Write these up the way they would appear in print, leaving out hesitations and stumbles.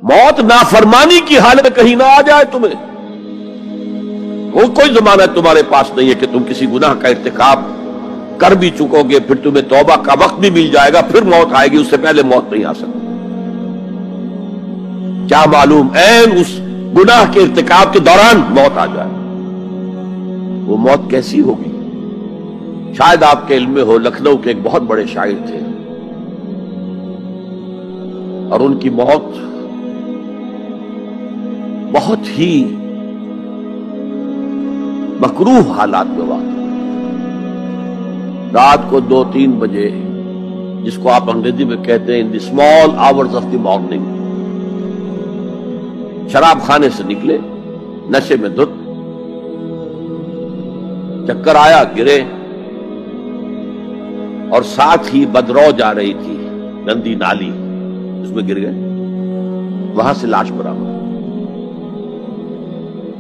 موت نافرمانی کی حالت میں کہیں نہ آ جائے تمہیں. وہ کوئی ضمانت تمہارے پاس نہیں ہے کہ تم کسی گناہ کا ارتکاب کر بھی چکو گے, پھر تمہیں توبہ کا وقت بھی مل جائے گا, پھر موت آئے گی, اس سے پہلے موت نہیں آ سکتی. کیا معلوم عین اس گناہ کے ارتکاب کے دوران موت آ جائے. وہ موت کیسی ہوگی؟ شاید آپ کے علم میں ہو, لکھنؤ کے ایک بہت بڑے شاعر تھے اور ان کی موت بہت ہی مکروہ حالات میں واقع. رات کو 2-3 بجے, جس کو آپ انگریزی میں کہتے ہیں in the small hours of the morning, شراب خانے سے نکلے, نشے میں دھت, چکر آیا, گرے, اور ساتھ ہی بدرو جا رہی تھی گندی نالی, اس میں گر گئے, وہاں سے لاش برآمد.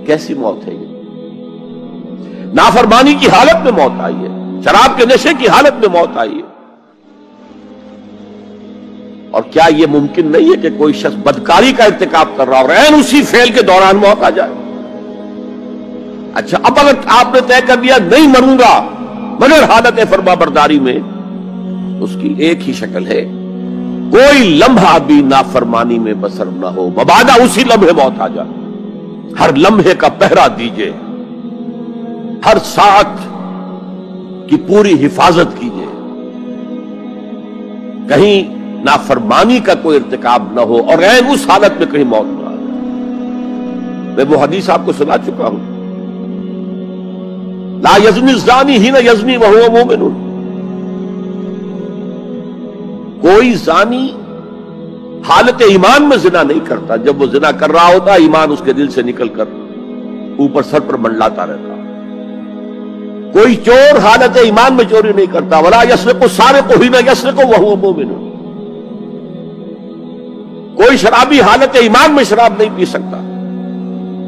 کیسی موت ہے یہ؟ نافرمانی کی حالت میں موت آئی ہے, شراب کے نشے کی حالت میں موت آئی ہے. اور کیا یہ ممکن نہیں ہے کہ کوئی شخص بدکاری کا ارتکاب کر رہا اور عین اسی فعل کے دوران موت آ جائے؟ اچھا, اب اگر آپ نے طے کر دیا نہیں مروں گا مگر حالت فرما برداری میں, اس کی ایک ہی شکل ہے, کوئی لمحہ بھی نافرمانی میں بسر نہ ہو, مبادا اسی لمحے موت آ جائے. ہر لمحے کا پہرا دیجئے, ہر ساتھ کی پوری حفاظت کیجئے, کہیں نافرمانی کا کوئی ارتکاب نہ ہو اور عین اس حالت میں کہیں موت نہ آ جائے. میں وہ حدیث آپ کو سنا چکا ہوں, لا یزنی الزانی حین یزنی وہو مومن. کوئی زانی حالت ایمان میں زنا نہیں کرتا, جب وہ زنا کر رہا ہوتا ایمان اس کے دل سے نکل کر اوپر سر پر منڈلاتا رہتا. کوئی چور حالت ایمان میں چوری نہیں کرتا, ولا یسرق السارق حین یسرق وہو مومن. کوئی شرابی حالت ایمان میں شراب نہیں پی سکتا,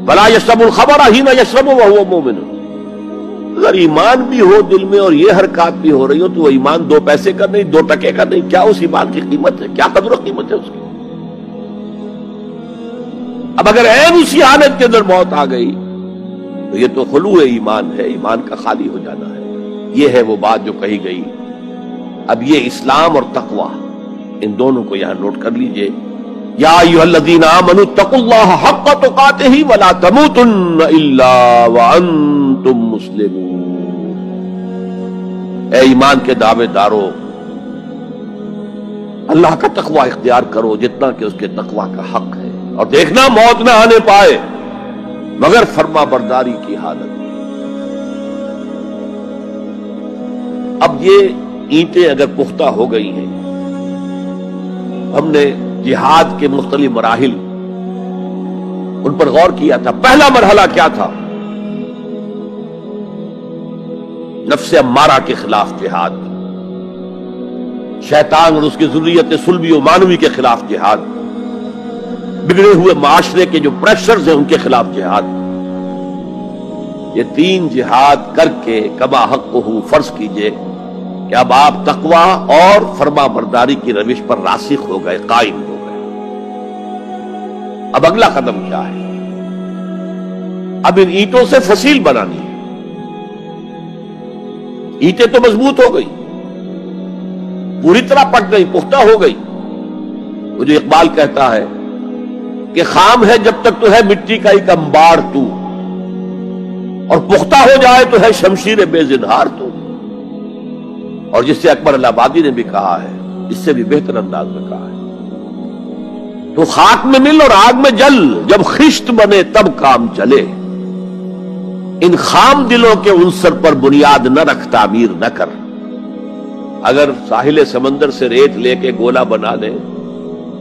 ولا یشرب الخمر حین یشرب وہو مومن. اگر ایمان بھی ہو دل میں اور یہ حرکات بھی ہو رہی ہو تو وہ ایمان 2 پیسے کا نہیں, 2 ٹکے کا نہیں. کیا اس ایمان کی قیمت ہے؟ کیا قدر و قیمت ہے اس کی؟ اب اگر عین اسی حالت کے اندر موت آ گئی تو یہ تو خلو ایمان ہے, ایمان کا خالی ہو جانا ہے. یہ ہے وہ بات جو کہی گئی. اب یہ اسلام اور تقوی, ان دونوں کو یہاں نوٹ کر لیجئے. یا ایھا الذین آمنوا اتقوا اللہ حق تقاتہ ولا تموتن الا وانتم مسلمون. اے ایمان کے دعوے دارو, اللہ کا تقوی اختیار کرو جتنا کہ اس کے تقوی کا حق ہے, اور دیکھنا موت نہ آنے پائے مگر فرما برداری کی حالت. اب یہ اینٹیں اگر پختہ ہو گئی ہیں, ہم نے جہاد کے مختلف مراحل ان پر غور کیا تھا. پہلا مرحلہ کیا تھا؟ نفس امارہ کے خلاف جہاد, شیطان اور اس کی ذریت سلبی و مانوی کے خلاف جہاد, بگڑے ہوئے معاشرے کے جو پریشرز ہیں ان کے خلاف جہاد. یہ 3 جہاد کر کے کما حقہ فرض کیجئے کہ اب آپ تقوی اور فرما برداری کی روش پر راسخ ہو گئے, قائم ہو گئے. اب اگلا قدم کیا ہے؟ اب ان اینٹوں سے فصیل بنانی ہے. اینٹیں تو مضبوط ہو گئی, پوری طرح پٹ گئی, پختہ ہو گئی. وہ جو اقبال کہتا ہے کہ خام ہے جب تک تو ہے مٹی کا ایک انبار تو, اور پختہ ہو جائے تو ہے شمشیر بے زنہار تو. اور جس سے اکبر اللہ آبادی نے بھی کہا ہے, اس سے بھی بہتر انداز میں کہا ہے, تو خاک میں مل اور آگ میں جل, جب خشت بنے تب کام چلے. ان خام دلوں کے عنصر پر بنیاد نہ رکھ, تعمیر نہ کر. اگر ساحل سمندر سے ریت لے کے گولا بنا لیں,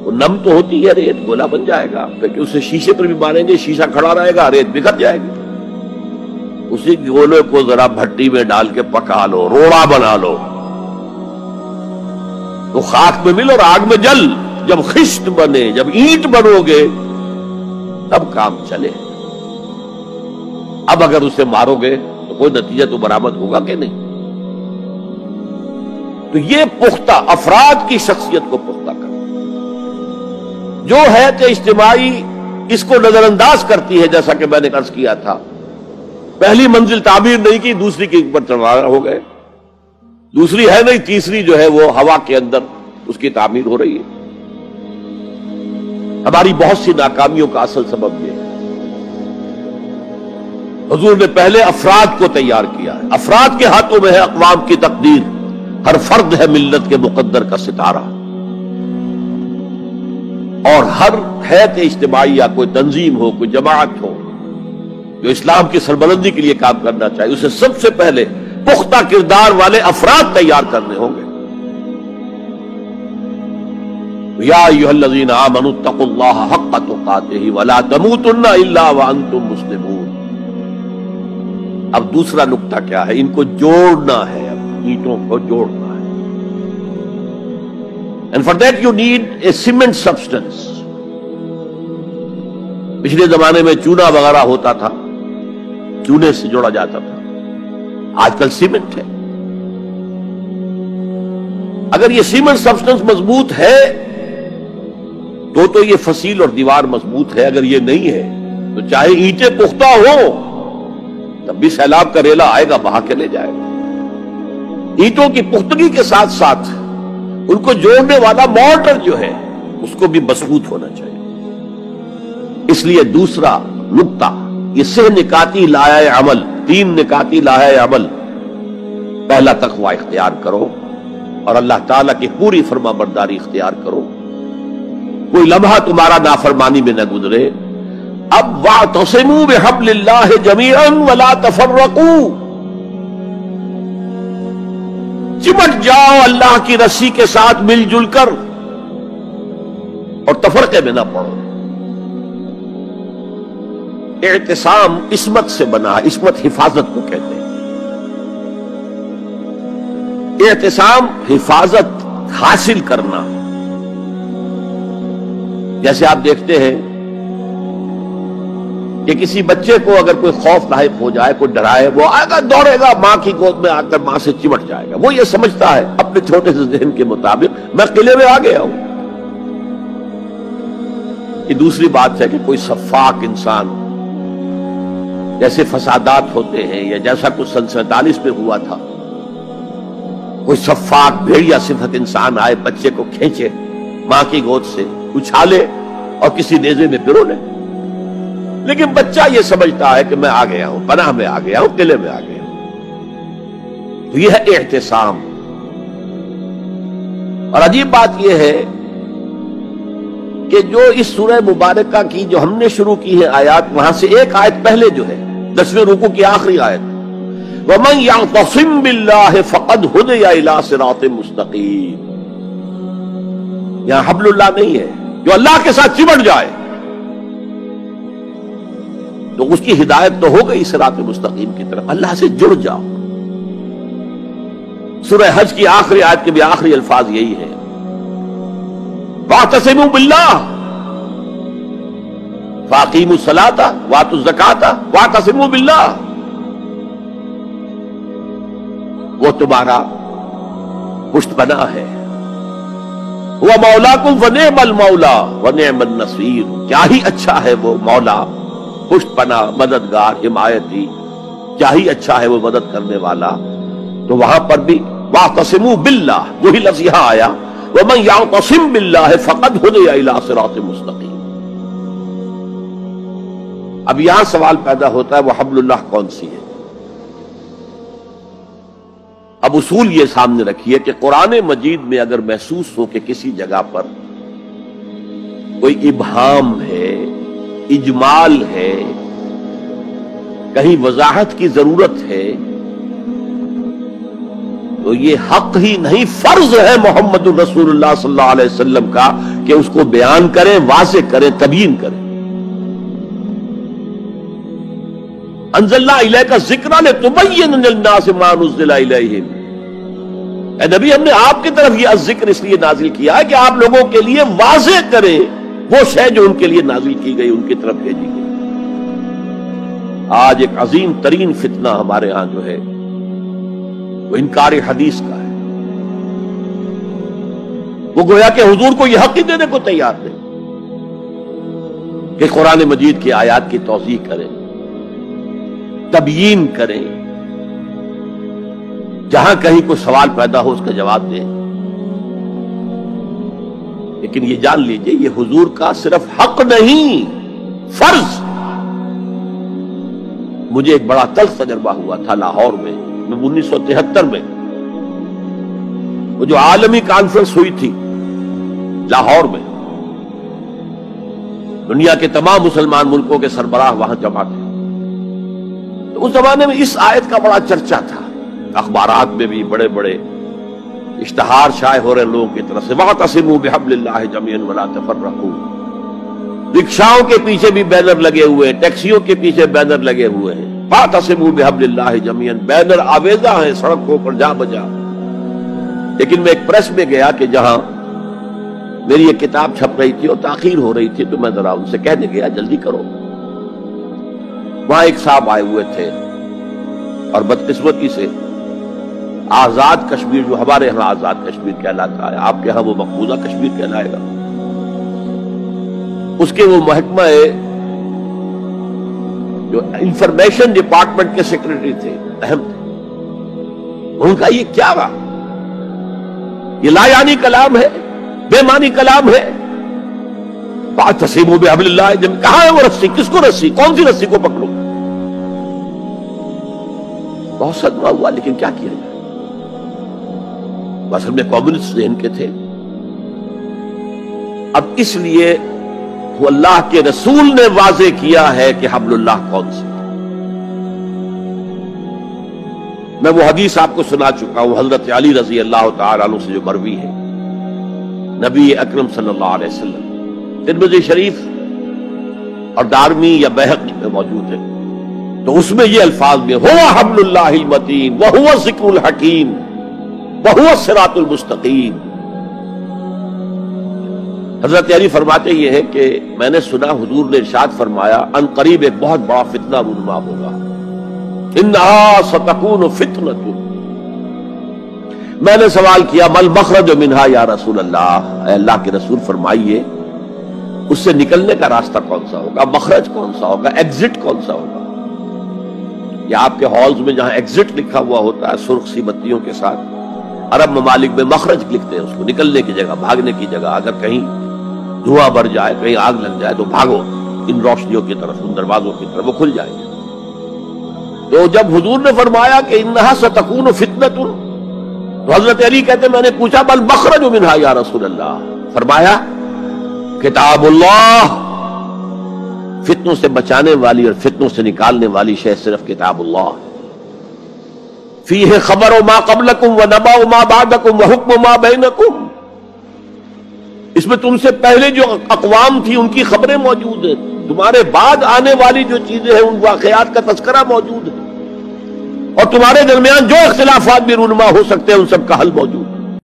وہ نم تو ہوتی ہے ریت, گولا بن جائے گا, کیونکہ اسے شیشے پر بھی ماریں گے, شیشہ کھڑا رہے گا, ریت بکھر جائے گی. اسی گولے کو ذرا بھٹی میں ڈال کے پکا لو, روڑا بنا لو, تو خاک میں مل اور آگ میں جل, جب خشت بنے, جب اینٹ بنو گے تب کام چلے. اب اگر اسے مارو گے تو کوئی نتیجہ تو برآمد ہوگا کہ نہیں. تو یہ پختہ افراد کی شخصیت کو پختہ کرنا. جو حیات اجتماعی اس کو نظر انداز کرتی ہے، جیسا کہ میں نے عرض کیا تھا، پہلی منزل تعمیر نہیں کی، دوسری کے اوپر چڑھا ہو گئے، دوسری ہے نہیں، تیسری جو ہے وہ ہوا کے اندر اس کی تعمیر ہو رہی ہے۔ ہماری بہت سی ناکامیوں کا اصل سبب یہ ہے۔ حضور نے پہلے افراد کو تیار کیا ہے، افراد کے ہاتھوں میں ہے اقوام کی تقدیر، ہر فرد ہے ملت کے مقدر کا ستارہ، اور ہر حیات اجتماعی یا کوئی تنظیم ہو، کوئی جماعت ہو جو اسلام کی سربلندی کے لیے کام کرنا چاہیے، اسے سب سے پہلے پختہ کردار والے افراد تیار کرنے ہوں گے۔ یا ایھا الذین آمنوا اتقوا اللہ حق تقاتہ ولا تموتن الا وانتم مسلمون۔ اب دوسرا نقطہ کیا ہے؟ ان کو جوڑنا ہے، اب اینٹوں کو جوڑنا ہے۔ And for that you need a cement substance۔ پچھلے زمانے میں چونا وغیرہ ہوتا تھا، چونے سے جوڑا جاتا تھا، آج کل سیمنٹ ہے۔ اگر یہ سیمنٹ سبسٹنس مضبوط ہے تو یہ فصیل اور دیوار مضبوط ہے، اگر یہ نہیں ہے تو چاہے اینٹیں پختہ ہو تب بھی سیلاب کا ریلا آئے گا، بہا کے لے جائے گا۔ اینٹوں کی پختگی کے ساتھ ساتھ ان کو جوڑنے والا مورٹر جو ہے اس کو بھی مضبوط ہونا چاہیے۔ اس لیے دوسرا نقطہ، یہ سہ نکاتی لائحہ عمل، 3 نکاتی لائحہ عمل، پہلا تقوی اختیار کرو اور اللہ تعالیٰ کی پوری فرما برداری اختیار کرو، کوئی لمحہ تمہارا نافرمانی میں نہ گزرے۔ اب واعتصموا بحبل اللہ جمیعا ولا تفرقوا، چمٹ جاؤ اللہ کی رسی کے ساتھ مل جل کر اور تفرقے میں نہ پڑو۔ اعتصام عصمت سے بنا، عصمت حفاظت کو کہتے ہیں۔ اعتصام حفاظت حاصل کرنا، جیسے آپ دیکھتے ہیں کہ کسی بچے کو اگر کوئی خوف لاحق ہو جائے، کوئی ڈرائے، وہ آئے گا، دوڑے گا ماں کی گود میں آ کر ماں سے چمٹ جائے گا۔ وہ یہ سمجھتا ہے اپنے چھوٹے سے ذہن کے مطابق میں قلعے میں آ گیا ہوں۔ یہ دوسری بات ہے کہ کوئی شفاق انسان، جیسے فسادات ہوتے ہیں یا جیسا کچھ سن 47 میں ہوا تھا، کوئی شفاق بھیڑیا صفت انسان آئے، بچے کو کھینچے ماں کی گود سے، اچھالے اور کسی نیزے میں پرو لے، لیکن بچہ یہ سمجھتا ہے کہ میں آ گیا ہوں، پناہ میں آ گیا ہوں، قلعے میں آ گیا ہوں۔ تو یہ ہے اعتصام۔ اور عجیب بات یہ ہے کہ جو اس سورہ مبارکہ کی جو ہم نے شروع کی ہے آیات، وہاں سے ایک آیت پہلے جو ہے 10ویں رکوع کی آخری آیت، وَمَن يَعْتَصِم بِاللَّهِ فَقَدْ هُدِيَ إِلَىٰ صِرَاطٍ مُسْتَقِيمٍ۔ یہاں حبل اللہ نہیں ہے، جو اللہ کے ساتھ چمٹ جائے تو اس کی ہدایت تو ہو گئی صراط مستقیم کی طرف، اللہ سے جڑ جاؤ۔ سورہ حج کی آخری آیت کے بھی آخری الفاظ یہی ہے، وَاعْتَصِمُوا بِاللَّهِ فَأَقِیمُوا الصَّلَاةَ وَآتُوا الزَّکَاةَ وَاعْتَصِمُوا بِاللَّهِ۔ وہ تمہارا پشت پناہ ہے، وہ مولاکم ونعم المولا ونعم النصیر، کیا ہی اچھا ہے وہ مولا، پشت پناہ، مددگار، حمایتی، کیا ہی اچھا ہے وہ مدد کرنے والا۔ تو وہاں پر بھی واعتصموا باللہ، وہی لفظ یہاں آیا، ومن یعتصم باللہ فقد ہدی الی صراط مستقیم۔ اب یہاں سوال پیدا ہوتا ہے وہ حبل اللہ کون سی ہے؟ اب اصول یہ سامنے رکھیے کہ قرآن مجید میں اگر محسوس ہو کہ کسی جگہ پر کوئی ابہام ہے، اجمال ہے، کہیں وضاحت کی ضرورت ہے، تو یہ حق ہی نہیں فرض ہے محمد الرسول اللہ صلی اللہ علیہ وسلم کا کہ اس کو بیان کریں، واضح کریں، تبیین کریں۔ انزلنا الیک الذکر لتبین للناس ما نزل الیہم، اے نبی ہم نے آپ کی طرف یہ ذکر اس لیے نازل کیا ہے کہ آپ لوگوں کے لیے واضح کریں وہ شے جو ان کے لیے نازل کی گئی، ان کی طرف بھیجی گئی۔ آج ایک عظیم ترین فتنہ ہمارے ہاں جو ہے وہ انکار حدیث کا ہے۔ وہ گویا کہ حضور کو یہ حق ہی دینے کو تیار نہیں۔ کہ قرآن مجید کی آیات کی توضیح کریں، تبیین کریں، جہاں کہیں کوئی سوال پیدا ہو اس کا جواب دیں. لیکن یہ جان لیجئے یہ حضور کا صرف حق نہیں، فرض. مجھے ایک بڑا تلخ تجربہ ہوا تھا لاہور میں 1973 میں، وہ جو عالمی کانفرنس ہوئی تھی لاہور میں، دنیا کے تمام مسلمان ملکوں کے سربراہ وہاں جمع تھے. تو اس زمانے میں اس آیت کا بڑا چرچا تھا، اخبارات میں بھی بڑے بڑے اشتہار شائع ہو رہے لوگوں کی طرف سے، وَاعْتَصِمُوا بِحَبْلِ اللَّهِ جَمِيعًا وَلَا تَفَرَّقُوا. رکشاؤں کے پیچھے بھی بینر لگے ہوئے ہیں، ٹیکسیوں کے پیچھے بینر لگے ہوئے ہیں، وَاعْتَصِمُوا بِحَبْلِ اللَّهِ جَمِيعًا، بینر آویزاں ہیں سڑکوں پر جا بجا. لیکن میں ایک پریس میں گیا کہ جہاں میری ایک کتاب چھپ رہی تھی اور تاخیر ہو رہی تھی، تو میں ذرا ان سے کہنے گیا جلدی کرو. وہاں ایک صاحب آئے ہوئے تھے اور بدقسمتی سے آزاد کشمیر، جو ہمارے ہاں آزاد کشمیر کہلاتا ہے، آپ کے ہاں وہ مقبوضہ کشمیر کہلائے گا، اس کے وہ محکمہ جو انفارمیشن ڈپارٹمنٹ کے سیکرٹری تھے، اہم تھے. ان کا یہ کیا رہا؟ یہ لا یعنی کلام ہے، بے معنی کلام ہے. فَاعْتَصِمُوا بِحَبْلِ اللَّهِ جَمِيعًا، کہاں ہے وہ رسی؟ کس کو رسی؟ کون سی رسی کو پکڑو؟ بہت صدمہ ہوا، لیکن کیا کیا جائے؟ اصل میں کمیونسٹ ذہن کے تھے. اب اس لیے وہ اللہ کے رسول نے واضح کیا ہے کہ حبل اللہ کون سی. میں وہ حدیث آپ کو سنا چکا ہوں، حضرت علی رضی اللہ تعالی عنہ سے جو مروی ہے، نبی اکرم صلی اللہ علیہ وسلم، ترمذی شریف اور دارمی یا بیہقی میں موجود ہے. تو اس میں یہ الفاظ میں هو حبل اللہ المتین وهو الذکر الحکیم وهو الصراط المستقیم. حضرت علی فرماتے یہ ہے کہ میں نے سنا حضور نے ارشاد فرمایا ان قریب ایک بہت بڑا فتنہ رونما ہوگا، انہا ستکون فتنۃ. میں نے سوال کیا مل مخرج منہا یا رسول اللہ، اے اللہ کے رسول فرمائیے اس سے نکلنے کا راستہ کون سا ہوگا، مخرج کون سا ہوگا، ایگزٹ کون سا ہوگا. یا آپ کے ہالز میں جہاں ایگزٹ لکھا ہوا ہوتا ہے سرخ سی بتیوں کے ساتھ، عرب ممالک میں مخرج لکھتے ہیں اس کو، نکلنے کی جگہ، بھاگنے کی جگہ. اگر کہیں دھواں بھر جائے، کہیں آگ لگ جائے تو بھاگو ان روشنیوں کی طرف، ان دروازوں کی طرف، وہ کھل جائیں گے. تو جب حضور نے فرمایا کہ انہا ستکون فتنۃ، تو حضرت علی کہتے میں نے پوچھا بل مخرج منہا یا رسول اللہ، فرمایا کتاب اللہ. فتنوں سے بچانے والی اور فتنوں سے نکالنے والی شے صرف کتاب اللہ. فیہ خبر ما قبلکم ونبأ ما بعدکم وحکم ما بینکم، اس میں تم سے پہلے جو اقوام تھی ان کی خبریں موجود ہیں، تمہارے بعد آنے والی جو چیزیں ہیں ان واقعات کا تذکرہ موجود ہے، اور تمہارے درمیان جو اختلافات بھی رونما ہو سکتے ہیں ان سب کا حل موجود ہے.